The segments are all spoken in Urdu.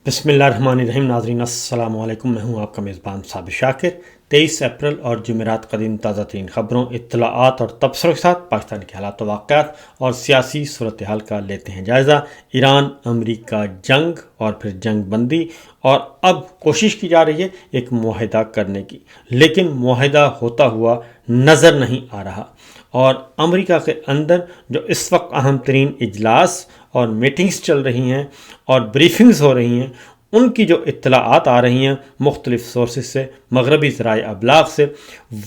بسم اللہ الرحمن الرحیم۔ ناظرین السلام علیکم، میں ہوں آپ کا میزبان صابر شاکر۔ 23 اپریل اور جمعرات کا دن تازہ ترین خبروں، اطلاعات اور تبصروں کے ساتھ پاکستان کے حالات و واقعات اور سیاسی صورتحال کا لیتے ہیں جائزہ۔ ایران امریکہ جنگ اور پھر جنگ بندی، اور اب کوشش کی جا رہی ہے ایک معاہدہ کرنے کی، لیکن معاہدہ ہوتا ہوا نظر نہیں آ رہا۔ اور امریکہ کے اندر جو اس وقت اہم ترین اجلاس اور میٹنگز چل رہی ہیں اور بریفنگز ہو رہی ہیں، ان کی جو اطلاعات آ رہی ہیں مختلف سورسز سے، مغربی ذرائع ابلاغ سے،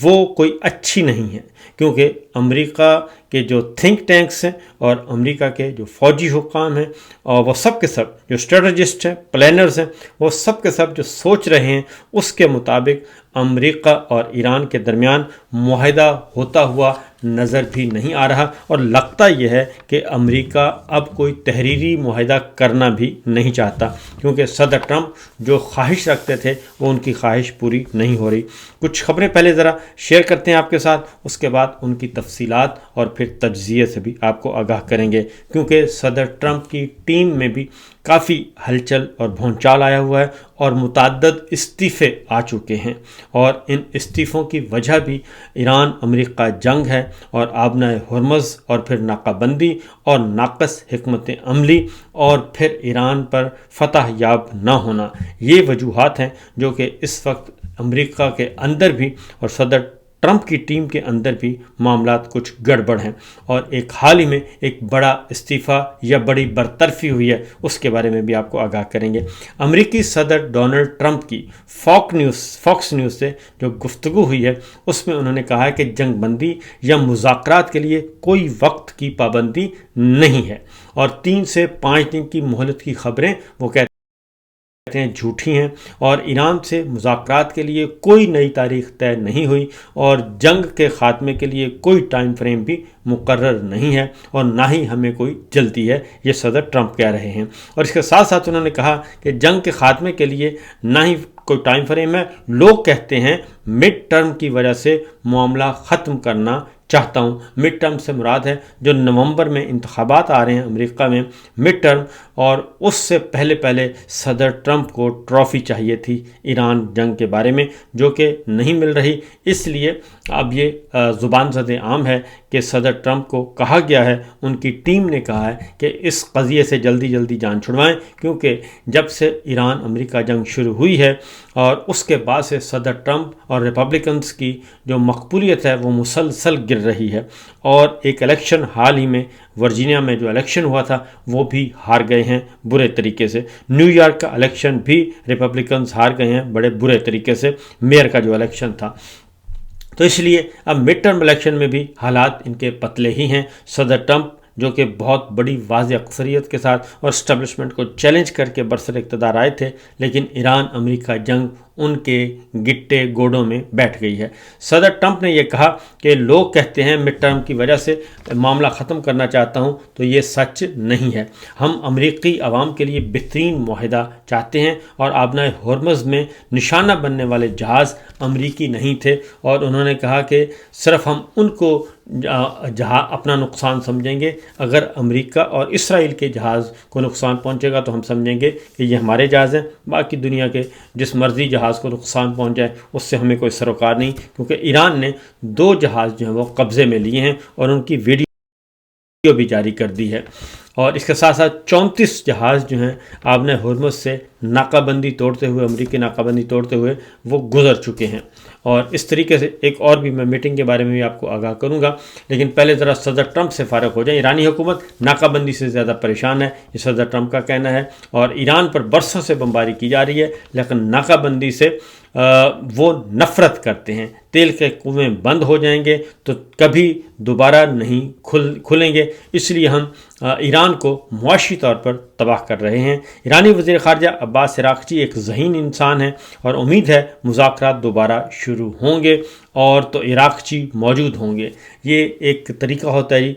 وہ کوئی اچھی نہیں ہے، کیونکہ امریکہ کے جو تھنک ٹینکس ہیں اور امریکہ کے جو فوجی حکام ہیں، اور وہ سب کے سب جو اسٹریٹجسٹ ہیں، پلانرز ہیں، وہ سب کے سب جو سوچ رہے ہیں اس کے مطابق امریکہ اور ایران کے درمیان معاہدہ ہوتا ہوا نظر بھی نہیں آ رہا، اور لگتا یہ ہے کہ امریکہ اب کوئی تحریری معاہدہ کرنا بھی نہیں چاہتا، کیونکہ صدر ٹرمپ جو خواہش رکھتے تھے وہ ان کی خواہش پوری نہیں ہو رہی۔ کچھ خبریں پہلے ذرا شیئر کرتے ہیں آپ کے ساتھ، اس کے بعد ان کی تفصیلات اور پھر تجزیے سے بھی آپ کو آگاہ کریں گے، کیونکہ صدر ٹرمپ کی ٹیم میں بھی کافی ہلچل اور بھونچال آیا ہوا ہے، اور متعدد استعفے آ چکے ہیں، اور ان استعفوں کی وجہ بھی ایران امریکہ جنگ ہے، اور آبنہ ہرمز، اور پھر ناکہ بندی اور ناقص حکمت عملی، اور پھر ایران پر فتح یاب نہ ہونا۔ یہ وجوہات ہیں جو کہ اس وقت امریکہ کے اندر بھی اور صدر ٹرمپ کی ٹیم کے اندر بھی معاملات کچھ گڑبڑ ہیں، اور ایک حال ہی میں ایک بڑا استعفیٰ یا بڑی برطرفی ہوئی ہے، اس کے بارے میں بھی آپ کو آگاہ کریں گے۔ امریکی صدر ڈونلڈ ٹرمپ کی فاکس نیوز سے جو گفتگو ہوئی ہے، اس میں انہوں نے کہا ہے کہ جنگ بندی یا مذاکرات کے لیے کوئی وقت کی پابندی نہیں ہے، اور 3 سے 5 دن کی مہلت کی خبریں وہ کہتے ہیں جھوٹی ہیں، اور ایران سے مذاکرات کے لیے کوئی نئی تاریخ طے نہیں ہوئی، اور جنگ کے خاتمے کے لیے کوئی ٹائم فریم بھی مقرر نہیں ہے، اور نہ ہی ہمیں کوئی جلدی ہے، یہ صدر ٹرمپ کہہ رہے ہیں۔ اور اس کے ساتھ ساتھ انہوں نے کہا کہ جنگ کے خاتمے کے لیے نہ ہی کوئی ٹائم فریم ہے، لوگ کہتے ہیں مڈ ٹرم کی وجہ سے معاملہ ختم کرنا چاہتا ہوں۔ مڈ ٹرم سے مراد ہے جو نومبر میں انتخابات آ رہے ہیں امریکہ میں، مڈ ٹرم، اور اس سے پہلے صدر ٹرمپ کو ٹرافی چاہیے تھی ایران جنگ کے بارے میں، جو کہ نہیں مل رہی۔ اس لیے اب یہ زبان زد عام ہے کہ صدر ٹرمپ کو کہا گیا ہے، ان کی ٹیم نے کہا ہے کہ اس قضیے سے جلدی جان چھڑوائیں، کیونکہ جب سے ایران امریکہ جنگ شروع ہوئی ہے اور اس کے بعد سے صدر ٹرمپ اور ریپبلکنز کی جو مقبولیت ہے وہ مسلسل گر رہی ہے، اور ایک الیکشن حال ہی میں ورجینیا میں جو الیکشن ہوا تھا وہ بھی ہار گئے ہیں برے طریقے سے۔ نیو یارک کا الیکشن بھی ریپبلکنز ہار گئے ہیں بڑے برے طریقے سے، میئر کا جو الیکشن تھا۔ تو اس لیے اب مڈ ٹرم الیکشن میں بھی حالات ان کے پتلے ہی ہیں۔ صدر ٹرمپ جو کہ بہت بڑی واضح اکثریت کے ساتھ اور اسٹیبلشمنٹ کو چیلنج کر کے برسر اقتدار آئے تھے، لیکن ایران امریکہ جنگ ان کے گٹے گوڑوں میں بیٹھ گئی ہے۔ صدر ٹرمپ نے یہ کہا کہ لوگ کہتے ہیں مڈ ٹرم کی وجہ سے معاملہ ختم کرنا چاہتا ہوں، تو یہ سچ نہیں ہے۔ ہم امریکی عوام کے لیے بہترین معاہدہ چاہتے ہیں، اور آبنہ ہرمز میں نشانہ بننے والے جہاز امریکی نہیں تھے، اور انہوں نے کہا کہ صرف ہم ان کو جہاں اپنا نقصان سمجھیں گے، اگر امریکہ اور اسرائیل کے جہاز کو نقصان پہنچے گا تو ہم سمجھیں گے کہ یہ ہمارے جہاز ہیں، باقی دنیا کے جس مرضی جہاز کو نقصان پہنچ جائے اس سے ہمیں کوئی سروکار نہیں، کیونکہ ایران نے 2 جہاز جو ہیں وہ قبضے میں لیے ہیں اور ان کی ویڈیو بھی جاری کر دی ہے، اور اس کے ساتھ ساتھ 34 جہاز جو ہیں آبنہ ہرمز سے ناکہ بندی توڑتے ہوئے، امریکی ناکہ بندی توڑتے ہوئے وہ گزر چکے ہیں۔ اور اس طریقے سے ایک اور بھی میں میٹنگ کے بارے میں بھی آپ کو آگاہ کروں گا، لیکن پہلے ذرا صدر ٹرمپ سے فارغ ہو جائیں۔ ایرانی حکومت ناکہ بندی سے زیادہ پریشان ہے، یہ صدر ٹرمپ کا کہنا ہے، اور ایران پر برسوں سے بمباری کی جا رہی ہے، لیکن ناکہ بندی سے وہ نفرت کرتے ہیں۔ تیل کے کنویں بند ہو جائیں گے تو کبھی دوبارہ نہیں کھلیں گے، اس لیے ہم ایران کو معاشی طور پر تباہ کر رہے ہیں۔ ایرانی وزیر خارجہ عباس عراقچی ایک ذہین انسان ہے، اور امید ہے مذاکرات دوبارہ شروع ہوں گے اور تو عراقچی موجود ہوں گے۔ یہ ایک طریقہ ہوتا ہے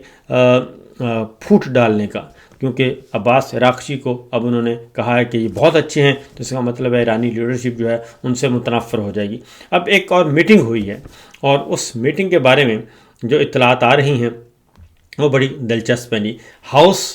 پھوٹ ڈالنے کا، کیونکہ عباس عراقچی کو اب انہوں نے کہا ہے کہ یہ بہت اچھے ہیں، تو اس کا مطلب ہے ایرانی لیڈرشپ جو ہے ان سے متنفر ہو جائے گی۔ اب ایک اور میٹنگ ہوئی ہے، اور اس میٹنگ کے بارے میں جو اطلاعات آ رہی ہیں وہ بڑی دلچسپ ہیں۔ House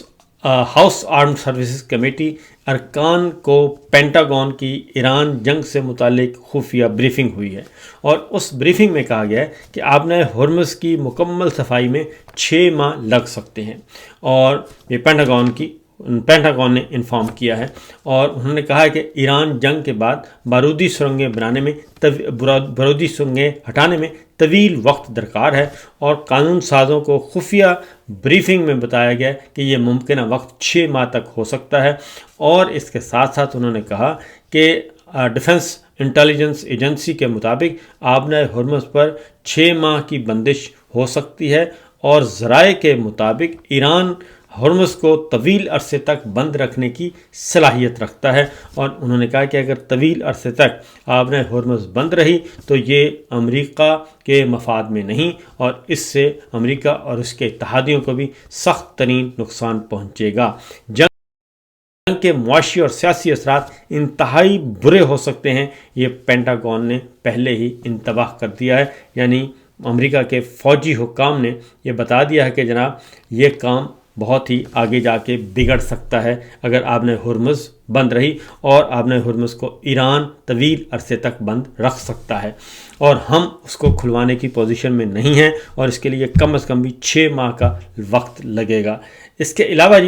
house armed services committee ارکان کو پینٹاگون کی ایران جنگ سے متعلق خفیہ بریفنگ ہوئی ہے، اور اس بریفنگ میں کہا گیا ہے کہ آبنۂ ہرمز کی مکمل صفائی میں 6 ماہ لگ سکتے ہیں، اور یہ پینٹاگون نے انفارم کیا ہے، اور انہوں نے کہا ہے کہ ایران جنگ کے بعد بارودی سرنگیں بارودی سرنگیں ہٹانے میں طویل وقت درکار ہے، اور قانون سازوں کو خفیہ بریفنگ میں بتایا گیا کہ یہ ممکنہ وقت 6 ماہ تک ہو سکتا ہے، اور اس کے ساتھ ساتھ انہوں نے کہا کہ ڈیفنس انٹیلیجنس ایجنسی کے مطابق آبنۂ ہرمز پر 6 ماہ کی بندش ہو سکتی ہے، اور ذرائع کے مطابق ایران ہرمز کو طویل عرصے تک بند رکھنے کی صلاحیت رکھتا ہے، اور انہوں نے کہا کہ اگر طویل عرصے تک آبنۂ ہرمز بند رہی تو یہ امریکہ کے مفاد میں نہیں، اور اس سے امریکہ اور اس کے اتحادیوں کو بھی سخت ترین نقصان پہنچے گا۔ جنگ کے معاشی اور سیاسی اثرات انتہائی برے ہو سکتے ہیں، یہ پینٹاگون نے پہلے ہی انتباہ کر دیا ہے، یعنی امریکہ کے فوجی حکام نے یہ بتا دیا ہے کہ جناب یہ کام بہت ہی آگے جا کے بگڑ سکتا ہے اگر آبنۂ ہرمز بند رہی، اور آبنۂ ہرمز کو ایران طویل عرصے تک بند رکھ سکتا ہے، اور ہم اس کو کھلوانے کی پوزیشن میں نہیں ہیں، اور اس کے لیے کم از کم بھی 6 ماہ کا وقت لگے گا۔ اس کے علاوہ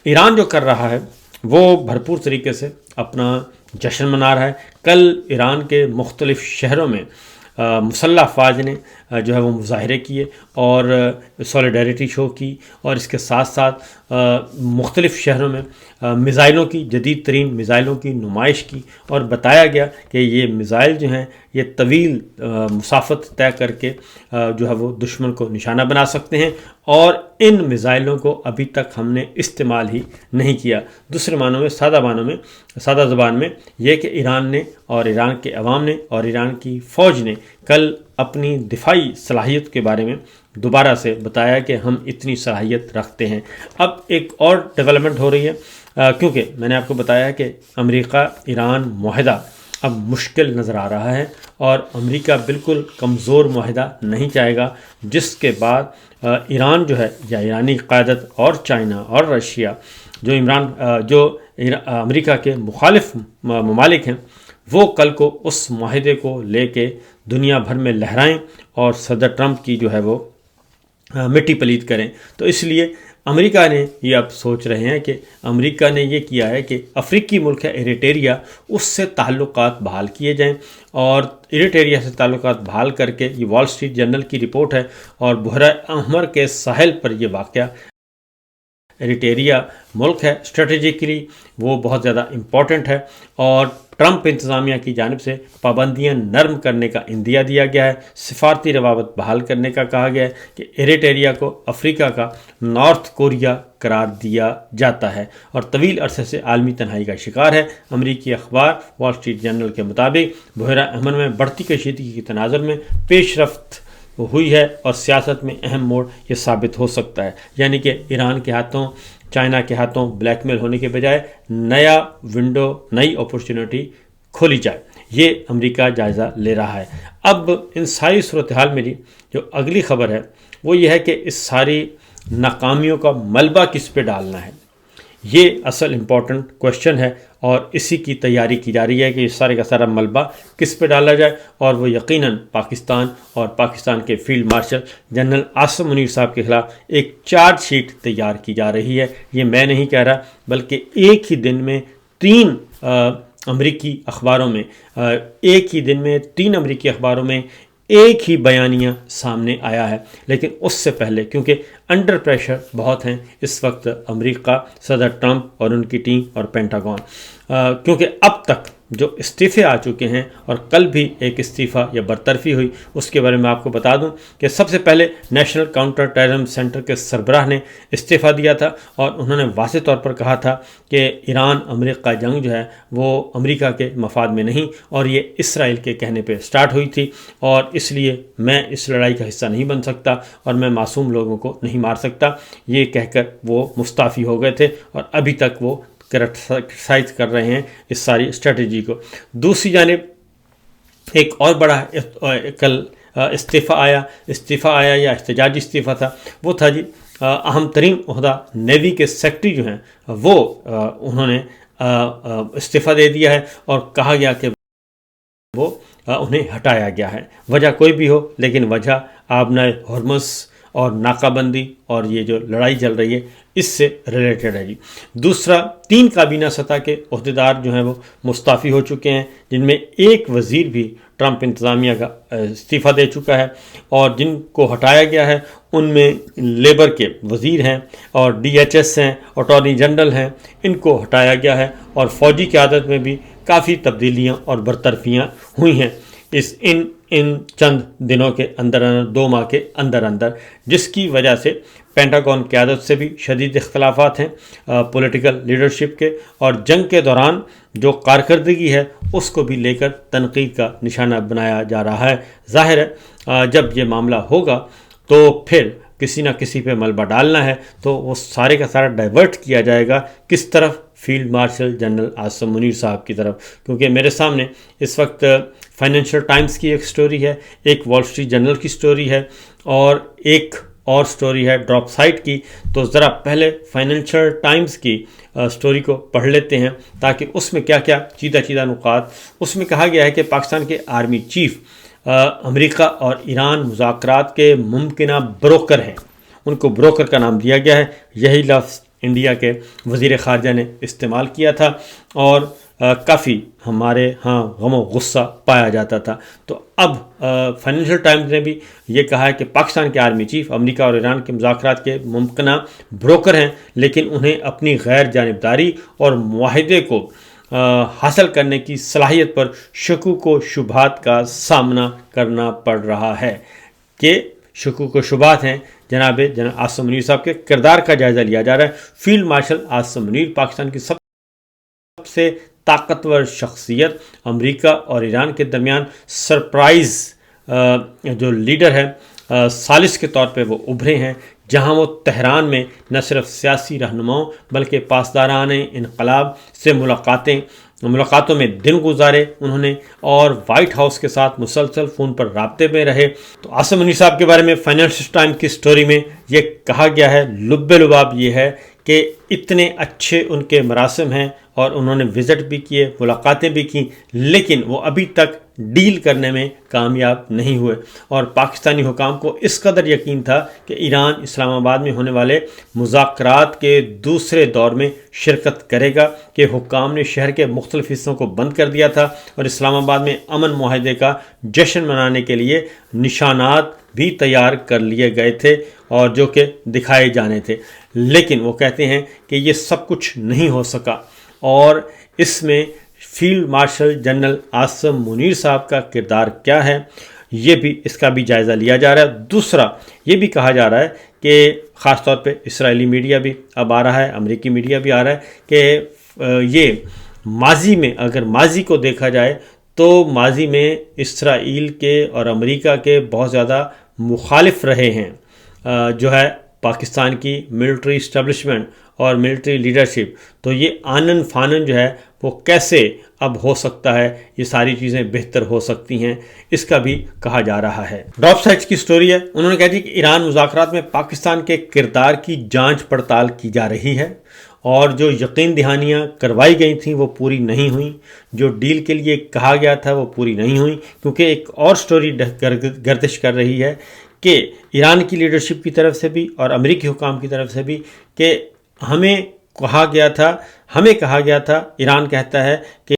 ایران جو کر رہا ہے وہ بھرپور طریقے سے اپنا جشن منا رہا ہے۔ کل ایران کے مختلف شہروں میں مسلح افواج نے جو ہے وہ مظاہرے کیے اور سولیڈیرٹی شو کی، اور اس کے ساتھ ساتھ مختلف شہروں میں میزائلوں کی جدید ترین میزائلوں کی نمائش کی، اور بتایا گیا کہ یہ میزائل جو ہیں یہ طویل مسافت طے کر کے جو ہے وہ دشمن کو نشانہ بنا سکتے ہیں، اور ان میزائلوں کو ابھی تک ہم نے استعمال ہی نہیں کیا۔ دوسرے معنوں میں سادہ زبان میں یہ کہ ایران نے اور ایران کے عوام نے اور ایران کی فوج نے کل اپنی دفاعی صلاحیت کے بارے میں دوبارہ سے بتایا کہ ہم اتنی صلاحیت رکھتے ہیں۔ اب ایک اور ڈیولپمنٹ ہو رہی ہے، کیونکہ میں نے آپ کو بتایا کہ امریکہ ایران معاہدہ اب مشکل نظر آ رہا ہے، اور امریکہ بالکل کمزور معاہدہ نہیں چاہے گا، جس کے بعد ایران جو ہے یا ایرانی قیادت اور چائنا اور رشیا جو امریکہ کے مخالف ممالک ہیں، وہ کل کو اس معاہدے کو لے کے دنیا بھر میں لہرائیں اور صدر ٹرمپ کی جو ہے وہ مٹی پلید کریں۔ تو اس لیے امریکہ نے یہ اب سوچ رہے ہیں کہ امریکہ نے یہ کیا ہے کہ افریقی ملک ہے ایریٹریا، اس سے تعلقات بحال کیے جائیں، اور ایریٹریا سے تعلقات بحال کر کے، یہ وال اسٹریٹ جرنل کی رپورٹ ہے، اور بحیرہ احمر کے ساحل پر یہ واقعہ ایریٹریا ملک ہے، اسٹریٹجیکلی وہ بہت زیادہ امپورٹنٹ ہے، اور ٹرمپ انتظامیہ کی جانب سے پابندیاں نرم کرنے کا عندیہ دیا گیا ہے، سفارتی روابط بحال کرنے کا کہا گیا ہے کہ ایریٹریا کو افریقہ کا نارتھ کوریا قرار دیا جاتا ہے، اور طویل عرصے سے عالمی تنہائی کا شکار ہے۔ امریکی اخبار وال اسٹریٹ جرنل کے مطابق بحیرہ احمر میں بڑھتی کشیدگی کے تناظر میں پیش رفت ہوئی ہے، اور سیاست میں اہم موڑ یہ ثابت ہو سکتا ہے، یعنی کہ ایران کے ہاتھوں، چائنا کے ہاتھوں بلیک میل ہونے کے بجائے نیا ونڈو، نئی اپورچونٹی کھولی جائے، یہ امریکہ جائزہ لے رہا ہے۔ اب ان ساری صورتحال میں جو اگلی خبر ہے وہ یہ ہے کہ اس ساری ناکامیوں کا ملبہ کس پہ ڈالنا ہے، یہ اصل امپورٹنٹ کوشچن ہے، اور اسی کی تیاری کی جا رہی ہے کہ یہ سارے کا سارا ملبہ کس پہ ڈالا جائے، اور وہ یقیناً پاکستان اور پاکستان کے field marshal general Asim Munir صاحب کے خلاف ایک چارج شیٹ تیار کی جا رہی ہے۔ یہ میں نہیں کہہ رہا، بلکہ ایک ہی دن میں 3 امریکی اخباروں میں ایک ہی بیانیہ سامنے آیا ہے، لیکن اس سے پہلے کیونکہ انڈر پریشر بہت ہیں اس وقت امریکہ، صدر ٹرمپ اور ان کی ٹیم اور پینٹاگون، کیونکہ اب تک جو استعفے آ چکے ہیں، اور کل بھی ایک استعفیٰ یا برطرفی ہوئی، اس کے بارے میں آپ کو بتا دوں کہ سب سے پہلے نیشنل کاؤنٹر ٹیررزم سینٹر کے سربراہ نے استعفیٰ دیا تھا، اور انہوں نے واضح طور پر کہا تھا کہ ایران امریکہ جنگ جو ہے وہ امریکہ کے مفاد میں نہیں، اور یہ اسرائیل کے کہنے پہ سٹارٹ ہوئی تھی، اور اس لیے میں اس لڑائی کا حصہ نہیں بن سکتا، اور میں معصوم لوگوں کو نہیں مار سکتا، یہ کہہ کر وہ مستعفی ہو گئے تھے، اور ابھی تک وہ کرٹیسائز کر رہے ہیں اس ساری اسٹریٹجی کو۔ دوسری جانب ایک اور بڑا کل استعفیٰ آیا یا احتجاجی استعفیٰ تھا، وہ تھا اہم ترین عہدہ نیوی کے سیکٹری جو ہیں وہ انہوں نے استعفیٰ دے دیا ہے اور کہا گیا کہ وہ انہیں ہٹایا گیا ہے. وجہ کوئی بھی ہو لیکن وجہ آبنائے ہرمز اور ناکہ بندی اور یہ جو لڑائی چل رہی ہے اس سے ریلیٹڈ ہے. دوسرا 3 کابینہ سطح کے عہدیدار جو ہیں وہ مستعفی ہو چکے ہیں، جن میں ایک وزیر بھی ٹرمپ انتظامیہ کا استعفیٰ دے چکا ہے، اور جن کو ہٹایا گیا ہے ان میں لیبر کے وزیر ہیں اور DHS ہیں، اٹارنی جنرل ہیں، ان کو ہٹایا گیا ہے. اور فوجی قیادت میں بھی کافی تبدیلیاں اور برطرفیاں ہوئی ہیں ان چند دنوں کے اندر 2 ماہ کے اندر، جس کی وجہ سے پینٹاگون قیادت سے بھی شدید اختلافات ہیں پولیٹیکل لیڈرشپ کے، اور جنگ کے دوران جو کارکردگی ہے اس کو بھی لے کر تنقید کا نشانہ بنایا جا رہا ہے. ظاہر ہے جب یہ معاملہ ہوگا تو پھر کسی نہ کسی پہ ملبہ ڈالنا ہے تو وہ سارے کا سارا ڈائیورٹ کیا جائے گا کس طرف؟ Field marshal general Asim Munir صاحب کی طرف. کیونکہ میرے سامنے اس وقت فائنینشیل ٹائمز کی ایک سٹوری ہے، ایک وال اسٹریٹ جرنل کی سٹوری ہے، اور ایک اور سٹوری ہے ڈراپ سائٹ کی. تو ذرا پہلے فائنینشیل ٹائمز کی سٹوری کو پڑھ لیتے ہیں تاکہ اس میں کیا کیا چیدہ نکات. اس میں کہا گیا ہے کہ پاکستان کے آرمی چیف امریکہ اور ایران مذاکرات کے ممکنہ بروکر ہیں. ان کو بروکر کا نام دیا گیا ہے. یہی لفظ انڈیا کے وزیر خارجہ نے استعمال کیا تھا اور کافی ہمارے ہاں غم و غصہ پایا جاتا تھا. تو اب فائنینشیل ٹائمز نے بھی یہ کہا ہے کہ پاکستان کے آرمی چیف امریکہ اور ایران کے مذاکرات کے ممکنہ بروکر ہیں، لیکن انہیں اپنی غیر جانبداری اور معاہدے کو حاصل کرنے کی صلاحیت پر شکوک و شبہات کا سامنا کرنا پڑ رہا ہے. کہ شکوک و شبہات ہیں جناب عاصم منیر صاحب کے کردار کا جائزہ لیا جا رہا ہے. فیلڈ مارشل عاصم منیر پاکستان کی سب سے طاقتور شخصیت، امریکہ اور ایران کے درمیان سرپرائز جو لیڈر ہے ثالث کے طور پہ وہ ابھرے ہیں، جہاں وہ تہران میں نہ صرف سیاسی رہنماؤں بلکہ پاسداران انقلاب سے ملاقاتوں میں دن گزارے انہوں نے، اور وائٹ ہاؤس کے ساتھ مسلسل فون پر رابطے میں رہے. تو عاصم منیر صاحب کے بارے میں فائنینشیل ٹائم کی سٹوری میں یہ کہا گیا ہے، لب لباب یہ ہے کہ اتنے اچھے ان کے مراسم ہیں اور انہوں نے وزٹ بھی کیے، ملاقاتیں بھی کیں، لیکن وہ ابھی تک ڈیل کرنے میں کامیاب نہیں ہوئے. اور پاکستانی حکام کو اس قدر یقین تھا کہ ایران اسلام آباد میں ہونے والے مذاکرات کے دوسرے دور میں شرکت کرے گا، کہ حکام نے شہر کے مختلف حصوں کو بند کر دیا تھا اور اسلام آباد میں امن معاہدے کا جشن منانے کے لیے نشانات بھی تیار کر لیے گئے تھے اور جو کہ دکھائے جانے تھے. لیکن وہ کہتے ہیں کہ یہ سب کچھ نہیں ہو سکا، اور اس میں field marshal general Asim Munir صاحب کا کردار کیا ہے یہ بھی اس کا بھی جائزہ لیا جا رہا ہے. دوسرا یہ بھی کہا جا رہا ہے کہ خاص طور پہ اسرائیلی میڈیا بھی اب آ رہا ہے، امریکی میڈیا بھی آ رہا ہے کہ یہ ماضی میں اگر ماضی کو دیکھا جائے تو ماضی میں اسرائیل کے اور امریکہ کے بہت زیادہ مخالف رہے ہیں جو ہے پاکستان کی ملٹری اسٹیبلشمنٹ اور ملٹری لیڈرشپ. تو یہ آنن فانن جو ہے وہ کیسے اب ہو سکتا ہے، یہ ساری چیزیں بہتر ہو سکتی ہیں، اس کا بھی کہا جا رہا ہے. ڈراپ سائٹس کی سٹوری ہے، انہوں نے کہا کہ ایران مذاکرات میں پاکستان کے کردار کی جانچ پڑتال کی جا رہی ہے اور جو یقین دہانیاں کروائی گئی تھیں وہ پوری نہیں ہوئیں، جو ڈیل کے لیے کہا گیا تھا وہ پوری نہیں ہوئیں. کیونکہ ایک اور سٹوری گردش کر رہی ہے کہ ایران کی لیڈرشپ کی طرف سے بھی اور امریکی حکام کی طرف سے بھی کہ ہمیں کہا گیا تھا، ایران کہتا ہے کہ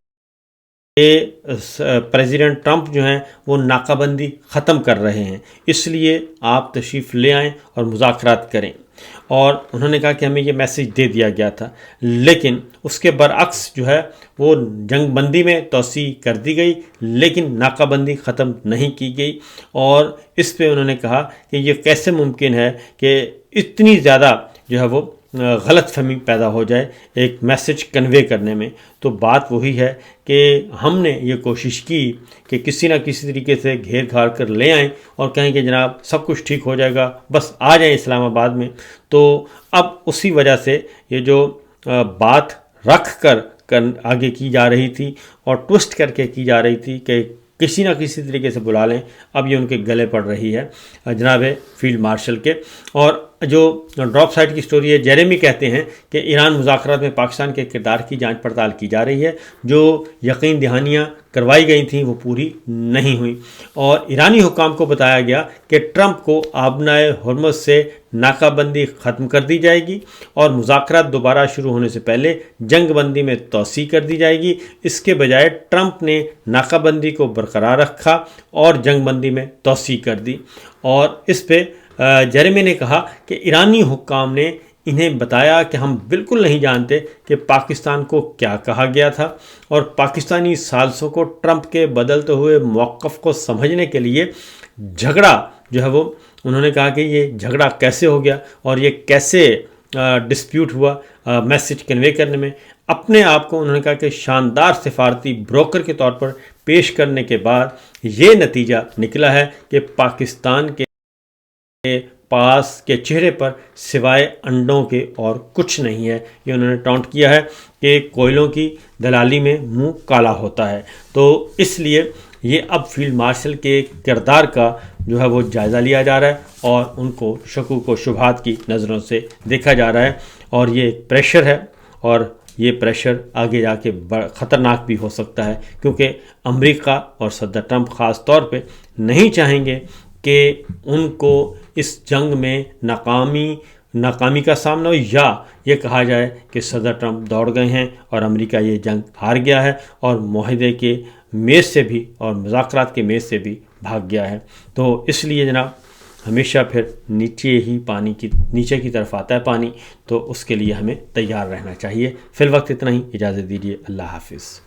پریزیڈنٹ ٹرمپ جو ہیں وہ ناکہ بندی ختم کر رہے ہیں، اس لیے آپ تشریف لے آئیں اور مذاکرات کریں. اور انہوں نے کہا کہ ہمیں یہ میسیج دے دیا گیا تھا، لیکن اس کے برعکس جو ہے وہ جنگ بندی میں توسیع کر دی گئی لیکن ناکہ بندی ختم نہیں کی گئی. اور اس پہ انہوں نے کہا کہ یہ کیسے ممکن ہے کہ اتنی زیادہ جو ہے وہ غلط فہمی پیدا ہو جائے ایک میسج کنوے کرنے میں. تو بات وہی ہے کہ ہم نے یہ کوشش کی کہ کسی نہ کسی طریقے سے گھیر گھار کر لے آئیں اور کہیں کہ جناب سب کچھ ٹھیک ہو جائے گا، بس آ جائیں اسلام آباد میں. تو اب اسی وجہ سے یہ جو بات رکھ کر آگے کی جا رہی تھی اور ٹوسٹ کر کے کی جا رہی تھی کہ کسی نہ کسی طریقے سے بلا لیں، اب یہ ان کے گلے پڑ رہی ہے جناب فیلڈ مارشل کے. اور جو ڈراپ سائٹ کی سٹوری ہے، جیریمی کہتے ہیں کہ ایران مذاکرات میں پاکستان کے کردار کی جانچ پڑتال کی جا رہی ہے، جو یقین دہانیاں کروائی گئی تھیں وہ پوری نہیں ہوئیں، اور ایرانی حکام کو بتایا گیا کہ ٹرمپ کو آبنائے ہرمز سے ناکہ بندی ختم کر دی جائے گی اور مذاکرات دوبارہ شروع ہونے سے پہلے جنگ بندی میں توسیع کر دی جائے گی۔ اس کے بجائے ٹرمپ نے ناکہ بندی کو برقرار رکھا اور جنگ بندی میں توسیع کر دی، اور اس پہ جیریمی نے کہا کہ ایرانی حکام نے انہیں بتایا کہ ہم بالکل نہیں جانتے کہ پاکستان کو کیا کہا گیا تھا، اور پاکستانی ثالثوں کو ٹرمپ کے بدلتے ہوئے موقف کو سمجھنے کے لیے جھگڑا جو ہے وہ انہوں نے کہا کہ یہ جھگڑا کیسے ہو گیا اور یہ کیسے ڈسپیوٹ ہوا میسج کنوے کرنے میں۔ اپنے آپ کو انہوں نے کہا کہ شاندار سفارتی بروکر کے طور پر پیش کرنے کے بعد یہ نتیجہ نکلا ہے کہ پاکستان کے پاس کے چہرے پر سوائے انڈوں کے اور کچھ نہیں ہے۔ یہ انہوں نے ٹاؤنٹ کیا ہے کہ کوئلوں کی دلالی میں منہ کالا ہوتا ہے۔ تو اس لیے یہ اب فیلڈ مارشل کے کردار کا جو ہے وہ جائزہ لیا جا رہا ہے اور ان کو شکوک و شبہات کی نظروں سے دیکھا جا رہا ہے، اور یہ ایک پریشر ہے، اور یہ پریشر آگے جا کے خطرناک بھی ہو سکتا ہے، کیونکہ امریکہ اور صدر ٹرمپ خاص طور پہ نہیں چاہیں گے کہ ان کو اس جنگ میں ناکامی کا سامنا ہو، یا یہ کہا جائے کہ صدر ٹرمپ دوڑ گئے ہیں اور امریکہ یہ جنگ ہار گیا ہے اور معاہدے کے میز سے بھی اور مذاکرات کے میز سے بھی بھاگ گیا ہے۔ تو اس لیے جناب ہمیشہ پھر نیچے کی طرف آتا ہے پانی، تو اس کے لیے ہمیں تیار رہنا چاہیے۔ فی الوقت اتنا ہی، اجازت دیجیے، اللہ حافظ۔